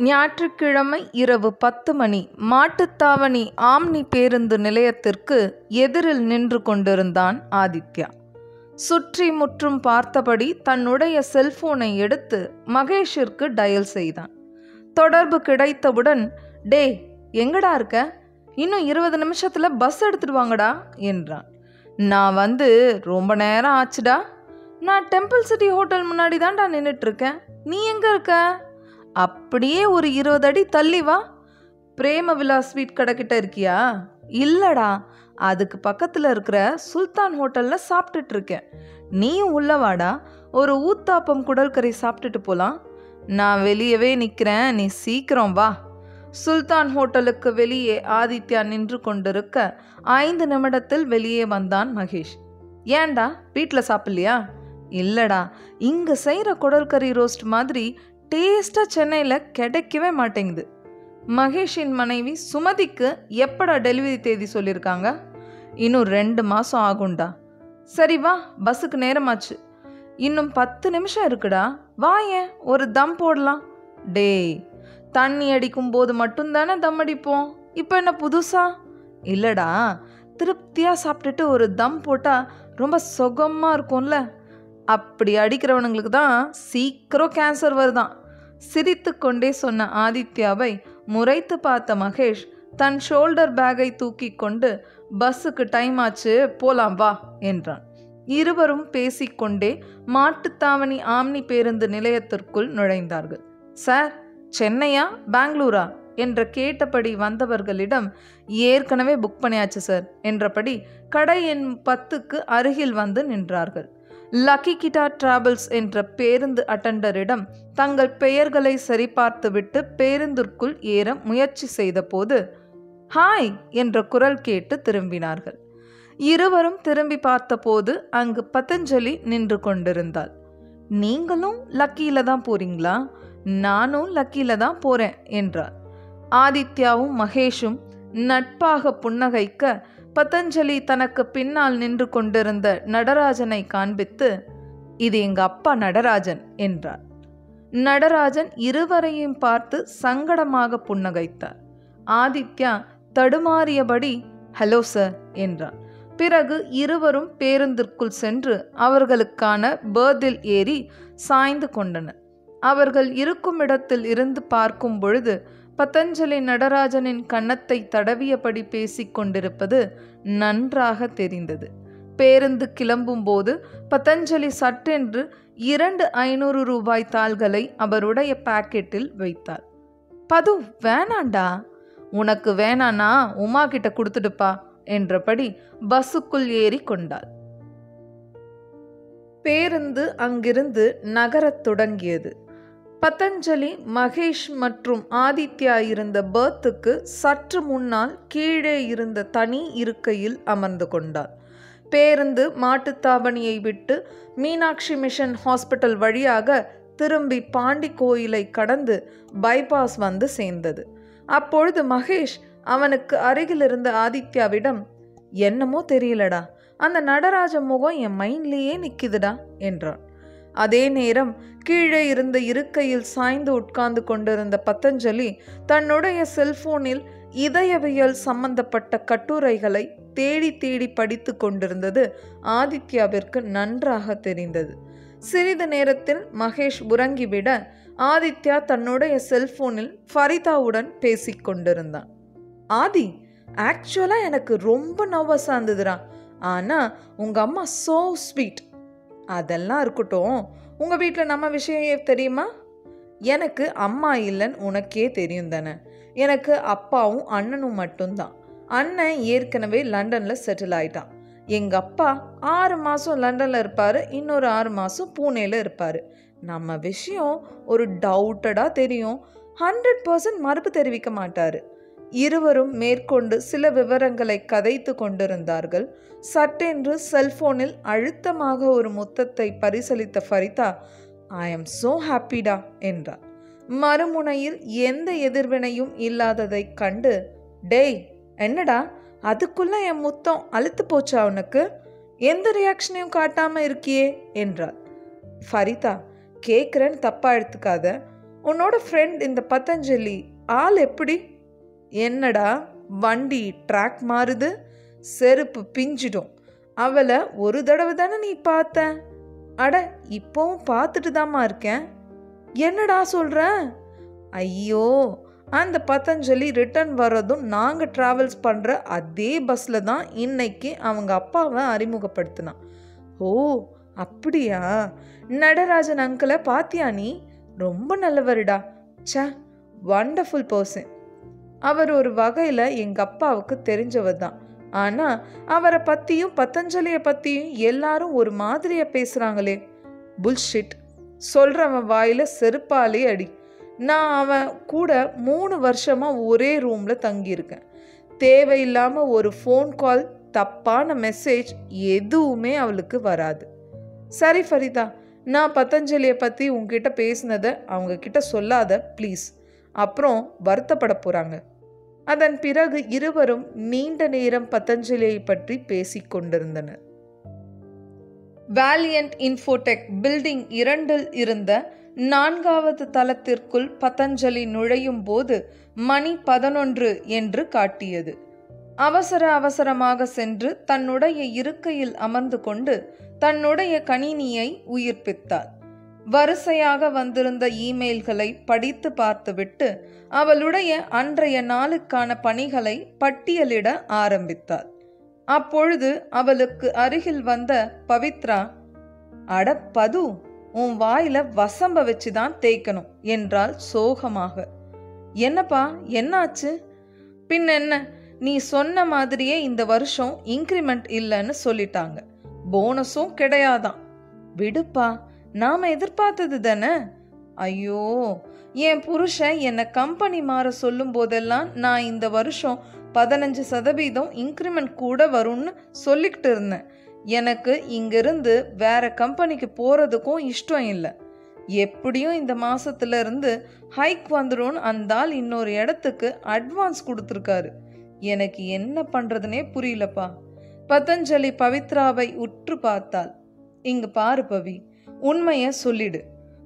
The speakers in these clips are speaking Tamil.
ஞாயிற்றுக்கிழமை இரவு 10 மணி மாட்டுத்தாவணி ஆம்னி பேருந்து நிலையத்திற்கு எதிரில் நின்று கொண்டிருந்தான் ஆதித்யா. சுற்றி முற்றும் பார்த்தபடி தன்னுடைய செல்போனை எடுத்து மகேஷிற்கு டயல் செய்தான். தொடர்பு கிடைத்தவுடன், டே எங்கடா இருக்க? இன்னும் 20 நிமிஷத்துல பஸ் எடுத்துட்டு வாங்கடா என்றான். நான் ரொம்ப நேரம் ஆச்சுடா. நான் டெம்பிள் சிட்டி ஹோட்டல் முன்னாடி தான்டா நின்றுட்டு இருக்கேன். நீ எங்க இருக்க? அப்படியே ஒரு 20 அடி தள்ளி வா. பிரேம விலாஸ் ஸ்வீட் கடை கிட்ட இருக்கியா? இல்லடா, அதுக்கு பக்கத்துல இருக்கிற சுல்தான் ஹோட்டல்ல சாப்பிட்டுட்டு இருக்கேன். நீயும் உள்ளவாடா, ஒரு ஊத்தாப்பம் குடல்கறி சாப்பிட்டுட்டு போலாம். நான் வெளியவே நிக்கிறேன், நீ சீக்கிரம் வா. சுல்தான் ஹோட்டலுக்கு வெளியே ஆதித்யா நின்று கொண்டிருக்க 5 நிமிடத்தில் வெளியே வந்தான் மகேஷ். ஏன்டா வீட்டில் சாப்பிடலையா? இல்லடா, இங்க செய்யற குடல்கறி ரோஸ்ட் மாதிரி டேஸ்டா சென்னையில் கிடைக்கவே மாட்டேங்குது. மகேஷின் மனைவி சுமதிக்கு எப்படா டெலிவரி தேதி சொல்லியிருக்காங்க? இன்னும் 2 மாதம் ஆகும்டா. சரி வா, பஸ்ஸுக்கு நேரமாச்சு. இன்னும் 10 நிமிஷம் இருக்குடா, வாயேன் ஒரு தம் போடலாம். டேய், தண்ணி அடிக்கும் போது மட்டும்தானே தம் அடிப்போம், இப்போ என்ன புதுசா? இல்லடா, திருப்தியாக சாப்பிட்டுட்டு ஒரு தம் போட்டால் ரொம்ப சுகமாக இருக்கும்ல. அப்படி அடிக்கிறவனுங்களுக்கு தான் சீக்கிரம் கேன்சர் வருதான். சிரித்து கொண்டே சொன்ன ஆதித்யாவை முறைத்து பார்த்த மகேஷ் தன் ஷோல்டர் பேக்கை தூக்கி கொண்டு, பஸ்ஸுக்கு டைம் ஆச்சு, போலாம் வா என்றான். இருவரும் பேசிக்கொண்டே மாட்டுத்தாவணி ஆம்னி பேருந்து நிலையத்திற்குள் நுழைந்தார்கள். சார், சென்னையா பெங்களூரா என்ற கேட்டபடி வந்தவர்களிடம், ஏற்கனவே புக் பண்ணியாச்சு சார் என்றபடி கடை எண் 10க்கு அருகில் வந்து நின்றார்கள். லக்கி கிட்டா டிராவல்ஸ் என்ற பேருந்து அட்டண்டரிடம் தங்கள் பெயர்களை சரிபார்த்துவிட்டு பேருந்திற்குள் ஏற முயற்சி செய்த போது, ஹாய் என்ற குரல் கேட்டு திரும்பினார்கள். இருவரும் திரும்பி பார்த்தபோது அங்கு பதஞ்சலி நின்று கொண்டிருந்தாள். நீங்களும் லக்கியில தான் போறீங்களா? நானும் லக்கியில தான் போறேன் என்றார். ஆதித்யாவும் மகேஷும் நட்பாக புன்னகைக்க பதஞ்சலி தனக்கு பின்னால் நின்று கொண்டிருந்த நடராஜனை காண்பித்து, இது எங்க அப்பா நடராஜன் என்றார். நடராஜன் இருவரையும் பார்த்து சங்கடமாக புன்னகைத்தார். ஆதித்யா தடுமாறியபடி ஹலோ சார் என்றார். பிறகு இருவரும் பேருந்திற்குள் சென்று அவர்களுக்கான பேர்தில் ஏறி சாய்ந்து கொண்டனர். அவர்கள் இருக்கும் இடத்தில் இருந்து பார்க்கும் பொழுது பதஞ்சலி நடராஜனின் கன்னத்தை தடவியபடி பேசிக் கொண்டிருப்பது நன்றாக தெரிந்தது. பேருந்து கிளம்பும் போது பதஞ்சலி சட்டென்று 2 500 ரூபாய் தாள்களை அவருடைய பாக்கெட்டில் வைத்தார். பது, வேணாண்டா. உனக்கு வேணானா உமா கிட்ட கொடுத்துடுப்பா என்றபடி பஸ்ஸுக்குள் ஏறி கொண்டாள். பேருந்து அங்கிருந்து நகரத் தொடங்கியது. பதஞ்சலி மகேஷ் மற்றும் ஆதித்யா இருந்த பர்த்துக்கு சற்று முன்னால் கீழே இருந்த தனி இருக்கையில் அமர்ந்து கொண்டார். பேருந்து மாட்டுத்தாவணியை விட்டு மீனாட்சி மிஷன் ஹாஸ்பிட்டல் வழியாக திரும்பி பாண்டி கோயிலை கடந்து பைபாஸ் வந்து சேர்ந்தது. அப்பொழுது மகேஷ் அவனுக்கு அருகில் இருந்த ஆதித்யாவிடம், என்னமோ தெரியலடா, அந்த நடராஜ முகம் என் மைண்ட்லேயே நிற்குதுடா என்றான். அதே நேரம் கீழே இருந்த இருக்கையில் சாய்ந்து உட்கார்ந்து கொண்டிருந்த பதஞ்சலி தன்னுடைய செல்போனில் இதயவியல் சம்பந்தப்பட்ட கட்டுரைகளை தேடி தேடி படித்து கொண்டிருந்தது ஆதித்யாவிற்கு நன்றாக தெரிந்தது. சிறிது நேரத்தில் மகேஷ் உறங்கிவிட ஆதித்யா தன்னுடைய செல்போனில் ஃபரிதாவுடன் பேசிக் கொண்டிருந்தான். ஆதி, ஆக்சுவலா எனக்கு ரொம்ப நர்வஸா இருந்ததுடா. ஆனா உங்க அம்மா சோ ஸ்வீட். அதெல்லாம் இருக்கட்டும், உங்கள் வீட்டில் நம்ம விஷயம் தெரியுமா? எனக்கு அம்மா இல்லைன்னு உனக்கே தெரியும் தானே. எனக்கு அப்பாவும் அண்ணனும் மட்டும்தான். அண்ணன் ஏற்கனவே லண்டனில் செட்டில் ஆயிட்டான். எங்கள் அப்பா 6 மாதம் லண்டனில் இருப்பார், இன்னொரு 6 மாதம் பூனேல இருப்பார். நம்ம விஷயம் ஒரு டவுட்டடாக தெரியும், 100% மறுப்பு தெரிவிக்க மாட்டார். இருவரும் மேற்கொண்டு சில விவரங்களை கதைத்து கொண்டிருந்தார்கள். சட்டென்று செல்போனில் அழுத்தமாக ஒரு முத்தத்தை பரிசளித்த ஃபரிதா, ஐ எம் சோ ஹாப்பிடா என்றார். மறுமுனையில் எந்த எதிர்வினையும் இல்லாததை கண்டு, டேய் என்னடா அதுக்குள்ள என் முத்தம் அழுத்து போச்சா உனக்கு? எந்த ரியாக்ஷனையும் காட்டாம இருக்கியே என்றார். ஃபரிதா, கேட்குறேன்னு தப்பா எடுத்துக்காத. உன்னோட ஃப்ரெண்ட் இந்த பதஞ்சலி ஆள் எப்படி? என்னடா வண்டி ட்ராக் மாறுது, செருப்பு பிஞ்சிடும். அவளை ஒரு தடவை தானே நீ பார்த்த? அட இப்போவும் பார்த்துட்டு தாம்மா இருக்கேன். என்னடா சொல்ற? ஐயோ, அந்த பதஞ்சலி ரிட்டர்ன் வர்றதும் நாங்கள் ட்ராவல்ஸ் பண்ணுற அதே பஸ்ஸில் தான் இன்னைக்கு அவங்க அப்பாவை அறிமுகப்படுத்தினான். ஓ அப்படியா? நடராஜன் அங்கிளை பாத்தியா நீ? ரொம்ப நல்லவருடா. சே, வண்டர்ஃபுல் பர்சன். அவர் ஒரு வகையில் எங்கள் அப்பாவுக்கு தெரிஞ்சவர் தான். ஆனால் அவரை பற்றியும் பதஞ்சலியை பற்றியும் எல்லாரும் ஒரு மாதிரியாக பேசுகிறாங்களே. புல்ஷிட். சொல்கிறவன் வாயில் செருப்பாலே அடி. நான் அவன் கூட 3 வருஷமாக ஒரே ரூமில் தங்கியிருக்கேன். தேவையில்லாமல் ஒரு ஃபோன் கால், தப்பான மெசேஜ் எதுவுமே அவளுக்கு வராது. சரி ஃபரிதா, நான் பதஞ்சலியை பற்றி உங்ககிட்ட பேசினதை அவங்கக்கிட்ட சொல்லாத ப்ளீஸ். அப்புறம் வருத்தப்பட போகிறாங்க. அதன் பிறகு இருவரும் நீண்ட நேரம் பதஞ்சலியை பற்றி பேசிக்கொண்டிருந்தனர். வேலியன்ட் இன்ஃபோடெக் பில்டிங் 2 இருந்த 4வது தளத்திற்குள் பதஞ்சலி நுழையும் போது மணி 11 என்று காட்டியது. அவசரமாக சென்று தன்னுடைய இருக்கையில் அமர்ந்து கொண்டு தன்னுடைய கணினியை உயிர்ப்பித்தாள். வரிசையாக வந்திருந்த இமெயில்களை படித்து பார்த்துவிட்டு அவளுடைய அன்றைய நாளுக்கான பணிகளை பட்டியலிட ஆரம்பித்தாள். அப்பொழுது அவளுக்கு அருகில் வந்த பவித்ரா, அட பது, உன் வாயில வசம்ப வச்சுதான் தேய்க்கணும் என்றாள் சோகமாக. என்னப்பா, என்னாச்சு? பின்னென்ன, நீ சொன்ன மாதிரியே இந்த வருஷம் இன்க்ரிமெண்ட் இல்லைன்னு சொல்லிட்டாங்க. போனஸும் கிடையாதான். விடுப்பா, நாம எதிர்பார்த்தது தானே. ஐயோ, என் புருஷன் என்னை கம்பெனி மாற சொல்லும் போதெல்லாம் நான் இந்த வருஷம் 15% இன்க்ரிமெண்ட் கூட வரும்னு சொல்லிக்கிட்டு இருந்தேன். எனக்கு இங்கிருந்து வேற கம்பெனிக்கு போறதுக்கும் இஷ்டம் இல்லை. எப்படியும் இந்த மாசத்துல இருந்து ஹைக் வந்துடும். அந்த ஆள் இன்னொரு இடத்துக்கு அட்வான்ஸ் கொடுத்துருக்காரு. எனக்கு என்ன பண்றதுனே புரியலப்பா. பதஞ்சலி பவித்ராவை உற்று பார்த்தாள். இங்க பாரு பவி, உண்மைய சொல்லிடு.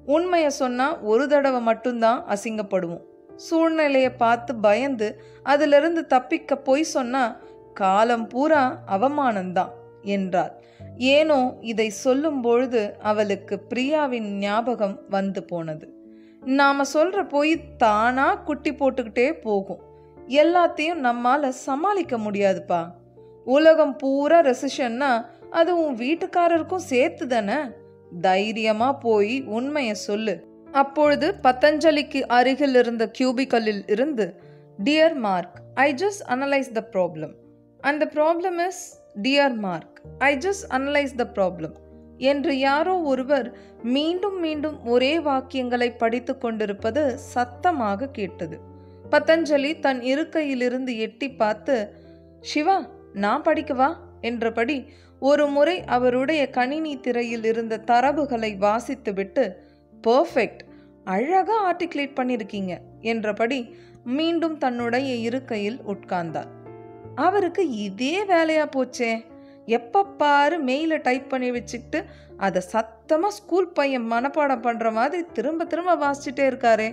உண்மைய சொன்னா ஒரு தடவை மட்டும்தான் அசிங்கப்படுவோம். சூழ்நிலையை பார்த்து பயந்து அதிலிருந்து தப்பிக்க போய் சொன்னா காலம் பூரா அவமானம்தான் என்றாள். ஏனோ இதை சொல்லும் பொழுது அவளுக்கு பிரியாவின் ஞாபகம் வந்து போனது. நாம சொல்ற போய் தானா குட்டி போட்டுக்கிட்டே போகும். எல்லாத்தையும் நம்மால சமாளிக்க முடியாதுப்பா. உலகம் பூரா ரெசிஷன்னா அது உன் வீட்டுக்காரருக்கும் சேர்த்து தானே. தைரியமா போய் உண்மைய சொல்லு. அப்பொழுது பதஞ்சலிக்கு அருகில் இருந்த கியூபிக்கலில் இருந்து, dear mark, I just analyse the problem and the problem is dear mark, I just analyse the problem என்று யாரோ ஒருவர் மீண்டும் மீண்டும் ஒரே வாக்கியங்களை படித்து கொண்டிருப்பது சத்தமாக கேட்டது. பதஞ்சலி தன் இருக்கையிலிருந்து எட்டி பார்த்து, சிவா, நான் படிக்கவா என்றபடி ஒரு முறை அவருடைய கணினி திரையில் இருந்த தரவுகளை வாசித்துவிட்டு, பர்ஃபெக்ட், அழகா ஆர்டிகுலேட் பண்ணியிருக்கீங்க என்றபடி மீண்டும் தன்னுடைய இருக்கையில் உட்கார்ந்தார். அவருக்கு இதே வேலையா போச்சே. எப்ப பாரு மெயிலை டைப் பண்ணி வச்சுக்கிட்டு அதை சத்தமா ஸ்கூல் பையன் மனப்பாடம் பண்ற மாதிரி திரும்ப திரும்ப வாசிச்சுட்டே இருக்காரே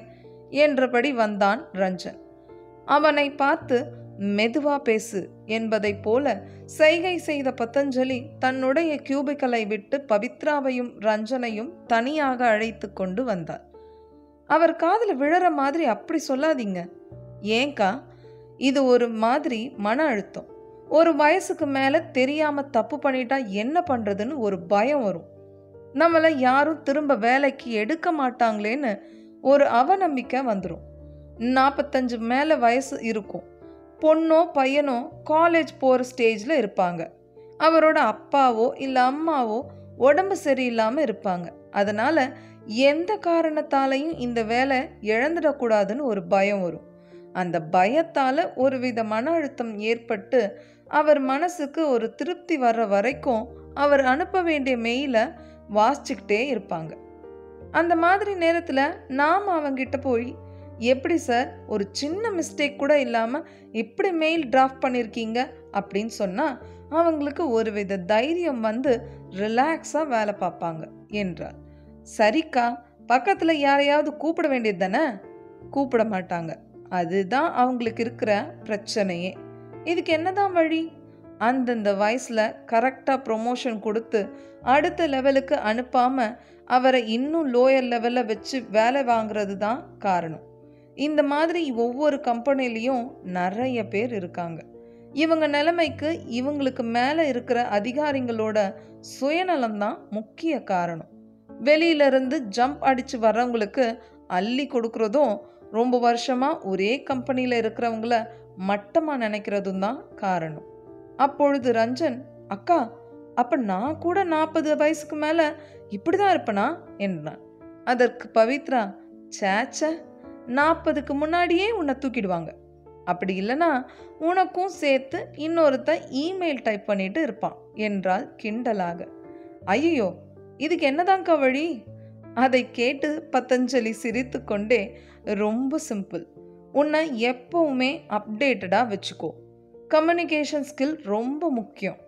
என்றபடி வந்தான் ரஞ்சன். அவனை பார்த்து மெதுவா பேசு என்பதை போல செய்கை செய்த பதஞ்சலி தன்னுடைய கியூபிக்கலை விட்டு பவித்ராவையும் ரஞ்சனையும் தனியாக அழைத்து கொண்டு வந்தார். அவர் காதில் விழற மாதிரி அப்படி சொல்லாதீங்க. ஏங்கா, இது ஒரு மாதிரி மன அழுத்தம். ஒரு வயசுக்கு மேல தெரியாம தப்பு பண்ணிட்டா என்ன பண்றதுன்னு ஒரு பயம் வரும். நம்மளை யாரும் திரும்ப வேலைக்கு எடுக்க மாட்டாங்களேன்னு ஒரு அவநம்பிக்கை வந்துடும். 45 மேல வயசு இருக்கும். பொண்ணோ பையனோ காலேஜ் போகிற ஸ்டேஜில் இருப்பாங்க. அவரோட அப்பாவோ இல்லை அம்மாவோ உடம்பு சரியில்லாமல் இருப்பாங்க. அதனால் எந்த காரணத்தாலையும் இந்த வேலை இழந்துடக்கூடாதுன்னு ஒரு பயம் வரும். அந்த பயத்தால் ஒரு வித மன அழுத்தம் ஏற்பட்டு அவர் மனசுக்கு ஒரு திருப்தி வர்ற வரைக்கும் அவர் அனுப்ப வேண்டிய மெயிலை வாசிச்சுக்கிட்டே இருப்பாங்க. அந்த மாதிரி நேரத்தில் நாம் அவங்கிட்ட போய், எப்படி சார், ஒரு சின்ன மிஸ்டேக் கூட இல்லாமல் இப்படி மெயில் டிராஃப்ட் பண்ணியிருக்கீங்க அப்படின்னு சொன்னால் அவங்களுக்கு ஒரு வித தைரியம் வந்து ரிலாக்ஸாக வேலை பார்ப்பாங்க என்றார். சரிக்கா, பக்கத்தில் யாரையாவது கூப்பிட வேண்டியது தானே? கூப்பிட மாட்டாங்க. அதுதான் அவங்களுக்கு இருக்கிற பிரச்சனையே. இதுக்கு என்னதான் வழி? அந்தந்த வயசில் கரெக்டாக ப்ரொமோஷன் கொடுத்து அடுத்த லெவலுக்கு அனுப்பாமல் அவரை இன்னும் லோயர் லெவலில் வச்சு வேலை வாங்குறது தான் காரணம். இந்த மாதிரி ஒவ்வொரு கம்பெனிலையும் நிறைய பேர் இருக்காங்க. இவங்க நிலைமைக்கு இவங்களுக்கு மேலே இருக்கிற அதிகாரிகளோட சுயநலம்தான் முக்கிய காரணம். வெளியிலிருந்து ஜம்ப் அடித்து வர்றவங்களுக்கு அள்ளி கொடுக்கறதும் ரொம்ப வருஷமாக ஒரே கம்பெனியில் இருக்கிறவங்கள மட்டமாக நினைக்கிறதும் தான் காரணம். அப்பொழுது ரஞ்சன், அக்கா, அப்போ நான் கூட 40 வயசுக்கு மேலே இப்படி தான் இருப்பேனா என்றான். அதற்கு பவித்ரா, சேச்ச, 40க்கு முன்னாடியே உன்னை தூக்கிடுவாங்க. அப்படி இல்லைனா உனக்கும் சேர்த்து இன்னொருத்த இமெயில் டைப் பண்ணிட்டு இருப்பான் என்றாள் கிண்டலாக. ஐயோ, இதுக்கு என்னதான்க்கா வழி? அதை கேட்டு பதஞ்சலி சிரித்து கொண்டே, ரொம்ப சிம்பிள். உன்னை எப்பவுமே அப்டேட்டடாக வச்சுக்கோ. கம்யூனிகேஷன் ஸ்கில் ரொம்ப முக்கியம்.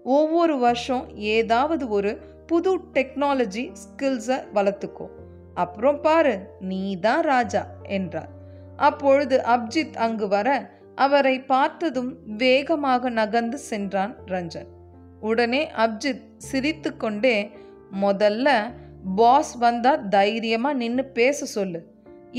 ஒவ்வொரு வருஷம் ஏதாவது ஒரு புது டெக்னாலஜி ஸ்கில்ஸை வளர்த்துக்கோ. அப்புறம் பாரு, நீ தான் ராஜா என்றார். அப்பொழுது அப்ஜித் அங்கு வர அவரை பார்த்ததும் வேகமாக நகர்ந்து சென்றான் ரஞ்சன். உடனே அப்ஜித் சிரித்து கொண்டே, முதல்ல பாஸ் வந்தா தைரியமா நின்று பேச சொல்லு.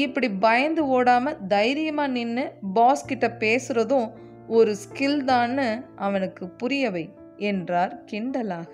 இப்படி பயந்து ஓடாம தைரியமா நின்று பாஸ் கிட்ட பேசுறதும் ஒரு ஸ்கில் தான்னு அவனுக்கு புரியவை என்றார் கிண்டலாக.